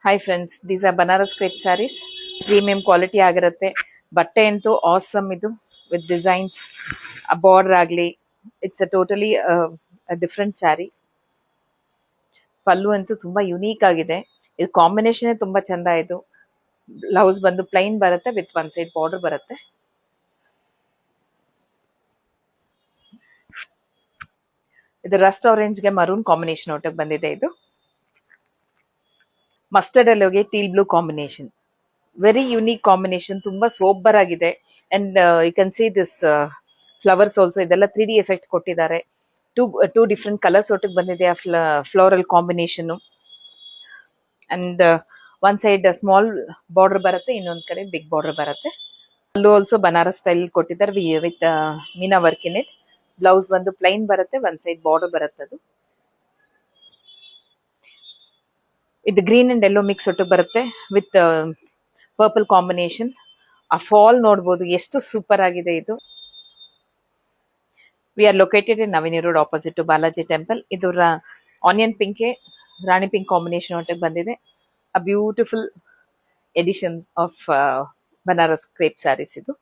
Hi friends, these are Banaras crepe saris. Premium quality ಆಗಿರುತ್ತೆ. ಬಟ್ಟೆ ಅಂತೂ ಆಸಮ್ ಇದು, ವಿತ್ ಡಿಸೈನ್ಸ್. ಆ ಬಾರ್ಡರ್ ಆಗಲಿ, it's a totally different sari. Pallu ಅಂತೂ ತುಂಬಾ ಯುನೀಕ್ ಆಗಿದೆ. ಇದು ಕಾಂಬಿನೇಷನ್ ತುಂಬಾ ಚಂದ. ಇದು ಬ್ಲೌಸ್ ಬಂದು ಪ್ಲೈನ್ ಬರುತ್ತೆ, ವಿತ್ ಒನ್ ಸೈಡ್ ಬಾರ್ಡರ್ ಬರುತ್ತೆ. ಇದು ರಸ್ಟ್ ಆರೆಂಜ್ಗೆ ಮರೂನ್ ಕಾಂಬಿನೇಷನ್ ಒಟ್ಟಿಗೆ ಬಂದಿದೆ. ಇದು ಮಸ್ಟರ್ಡ್ ಎಲ್ಲೋಗೆ teal blue combination, very unique combination. ತುಂಬಾ ಸೋಬರ್ ಆಗಿದೆ. And you can see this flowers also. ಇದೆಲ್ಲ 3D ಎಫೆಕ್ಟ್ ಕೊಟ್ಟಿದ್ದಾರೆ. ಟೂ ಡಿಫ್ರೆಂಟ್ ಕಲರ್ಸ್ ಒಟ್ಟಿಗೆ ಬಂದಿದೆ ಆ floral combination. And one side small border ಬರುತ್ತೆ, ಇನ್ನೊಂದ್ ಕಡೆ ಬಿಗ್ ಬಾರ್ಡರ್ ಬರುತ್ತೆ. ಅಲ್ಲೂ ಆಲ್ಸೋ ಬನಾರಸ್ ಸ್ಟೈಲ್ ಕೊಟ್ಟಿದ್ದಾರೆ with meena work in it. Blouse ಬಂದು ಪ್ಲೈನ್ ಬರುತ್ತೆ, ಒನ್ ಸೈಡ್ ಬಾರ್ಡರ್ ಬರುತ್ತೆ. ಅದು ಇದು ಗ್ರೀನ್ ಅಂಡ್ ಯೆಲ್ಲೋ ಮಿಕ್ಸ್ ಒಟ್ಟು ಬರುತ್ತೆ, ವಿತ್ ಪರ್ಪಲ್ ಕಾಂಬಿನೇಷನ್. ಆ ಫಾಲ್ ನೋಡ್ಬೋದು, ಎಷ್ಟು ಸೂಪರ್ ಆಗಿದೆ ಇದು. We are located in Navini road, opposite to Balaji temple. ಇದು ಆನಿಯನ್ ಪಿಂಕ್ಗೆ ರಾಣಿ ಪಿಂಕ್ ಕಾಂಬಿನೇಷನ್ ಒಟ್ಟಿಗೆ ಬಂದಿದೆ. A beautiful edition of Banaras crepe sarees ಇದು.